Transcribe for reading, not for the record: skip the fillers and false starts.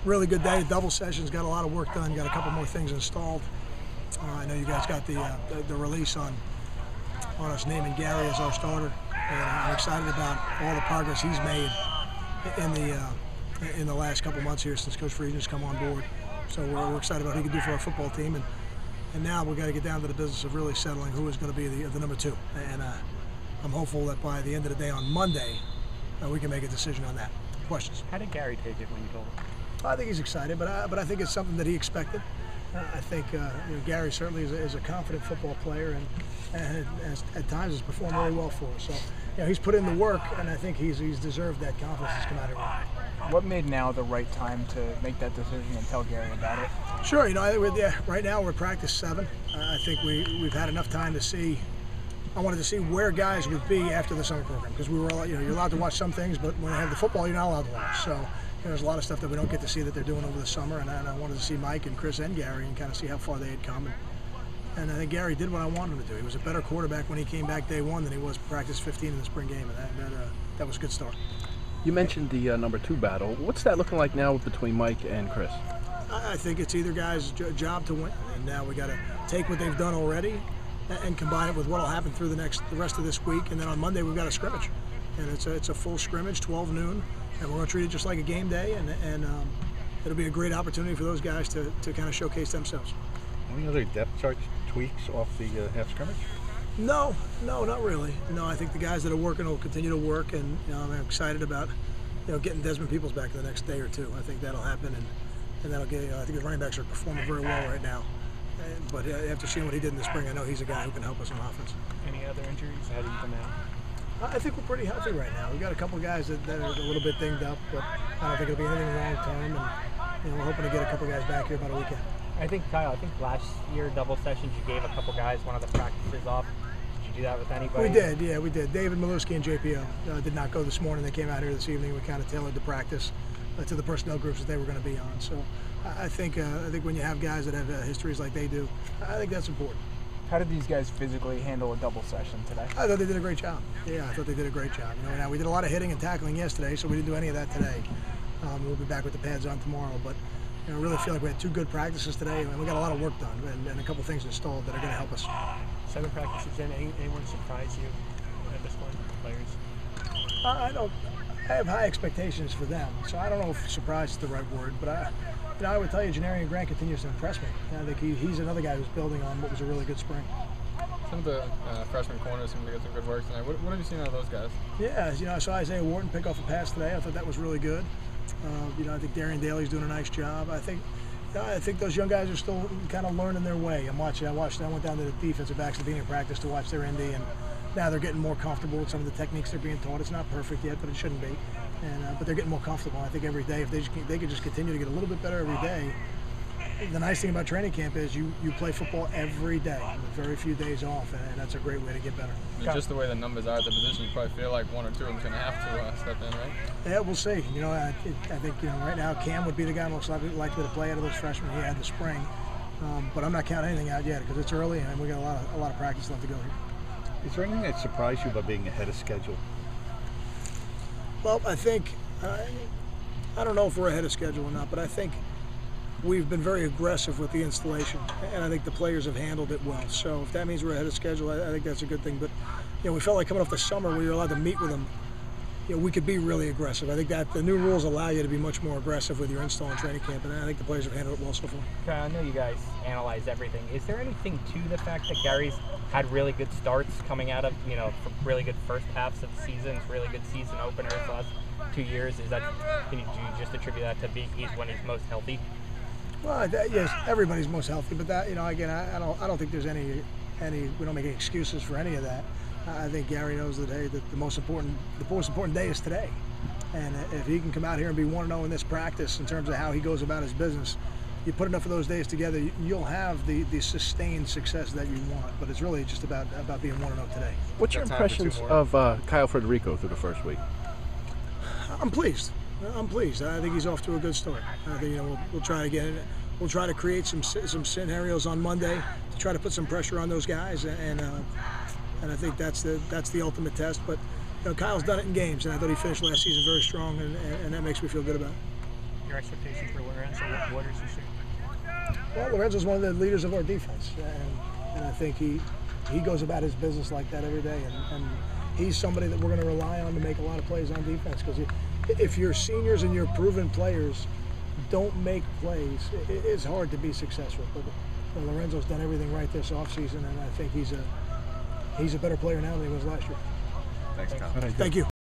really good day. Double sessions, got a lot of work done, got a couple more things installed. I know you guys got the release on us naming Gary as our starter, and I'm excited about all the progress he's made in the last couple months here since Coach Friedgen's come on board. So we're excited about what he can do for our football team, and now we've got to get down to the business of really settling who is going to be the number 2. And I'm hopeful that by the end of the day on Monday, we can make a decision on that. Questions? How did Gary take it when you told him? I think he's excited, but I think it's something that he expected. I think Gary certainly is a confident football player, and at times has performed very well for us. So he's put in the work, and I think he's deserved that confidence that's come out of him. What made now the right time to make that decision and tell Gary about it? Sure, I think right now we're practice 7. I think we've had enough time to see. I wanted to see where guys would be after the summer program, because we were you're allowed to watch some things, but when they have the football, you're not allowed to watch. So there's a lot of stuff that we don't get to see that they're doing over the summer, and I wanted to see Mike and Chris and Gary and kind of see how far they had come. And I think Gary did what I wanted him to do. He was a better quarterback when he came back day 1 than he was practice 15 in the spring game, and that was a good start. You mentioned the number 2 battle. What's that looking like now between Mike and Chris? I think it's either guy's job to win, and now we got to take what they've done already and combine it with what will happen through the rest of this week, and then on Monday we've got a scrimmage, and it's a full scrimmage, 12 noon, and we're going to treat it just like a game day, and it'll be a great opportunity for those guys to kind of showcase themselves. Any other depth chart tweaks off the half scrimmage? No, not really. No, I think the guys that are working will continue to work, and I'm excited about getting Desmond Peoples back the next day or 2. I think that'll happen, and that'll get. I think the running backs are performing very well right now. But after seeing what he did in the spring, I know he's a guy who can help us on offense. Any other injuries? How do you come out? I think we're pretty healthy right now. We've got a couple of guys that are a little bit dinged up, but I don't think it'll be anything long term. And we're hoping to get a couple of guys back here about a weekend. I think, Kyle, last year, double sessions, you gave a couple guys one of the practices off. Did you do that with anybody? We did, yeah, we did. David Maluski and JPO did not go this morning. They came out here this evening. We kind of tailored the practice to the personnel groups that they were going to be on. So I think when you have guys that have histories like they do, I think that's important. How did these guys physically handle a double session today? I thought they did a great job. Yeah, I thought they did a great job. Now we did a lot of hitting and tackling yesterday, so we didn't do any of that today. We'll be back with the pads on tomorrow, but I really feel like we had 2 good practices today, and we got a lot of work done and a couple things installed that are going to help us. 7 practices in. Anyone surprise you at this point, players? I have high expectations for them, so I don't know if surprise is the right word, but I would tell you Janarian Grant continues to impress me. I think he's another guy who's building on what was a really good spring. Some of the freshman corners seem to get some good work tonight. What have you seen out of those guys? Yeah, I saw Isaiah Wharton pick off a pass today. I thought that was really good. I think Darian Daly's doing a nice job. I think those young guys are still kind of learning their way. I went down to the defensive backs at the beginning of practice to watch their ND, and now they're getting more comfortable with some of the techniques they're being taught. It's not perfect yet, but it shouldn't be. But they're getting more comfortable. I think every day, if they could just continue to get a little bit better every day. The nice thing about training camp is you play football every day, with very few days off, and that's a great way to get better. I mean, just the way the numbers are at the position, you probably feel like 1 or 2 of them's going to have to step in, right? Yeah, we'll see. I think right now Cam would be the guy most likely to play out of those freshmen he had in the spring. But I'm not counting anything out yet because it's early and we got a lot of practice left to go here. Is there anything that surprised you by being ahead of schedule? Well, I think I don't know if we're ahead of schedule or not, but I think we've been very aggressive with the installation, and I think the players have handled it well. So if that means we're ahead of schedule, I think that's a good thing. But we felt like coming off the summer where you're allowed to meet with them, we could be really aggressive. I think that the new rules allow you to be much more aggressive with your install and training camp, and I think the players have handled it well so far. Okay, I know you guys analyze everything. Is there anything to the fact that Gary's had really good starts coming out of, really good first halves of seasons, really good season openers the last 2 years? Do you just attribute that to he's when he's most healthy? Well, yes, everybody's most healthy, but that, again, I don't think there's any. We don't make any excuses for any of that. I think Gary knows that the most important day is today, and if he can come out here and be 1-0 in this practice in terms of how he goes about his business, you put enough of those days together, you'll have the sustained success that you want. But it's really just about being 1-0 today. What's your impressions of Kyle Federico through the first week? I'm pleased. I think he's off to a good start. I think we'll try again. We'll try to create some scenarios on Monday to try to put some pressure on those guys, and I think that's the ultimate test. But Kyle's done it in games, and I thought he finished last season very strong, and that makes me feel good about it. your expectations for Lorenzo Waters this year? Well, Lorenzo's one of the leaders of our defense, and I think he goes about his business like that every day, and he's somebody that we're going to rely on to make a lot of plays on defense, because if your seniors and your proven players don't make plays, it's hard to be successful. But Lorenzo's done everything right this offseason, and I think he's a better player now than he was last year. Thanks, Kyle. Thank you.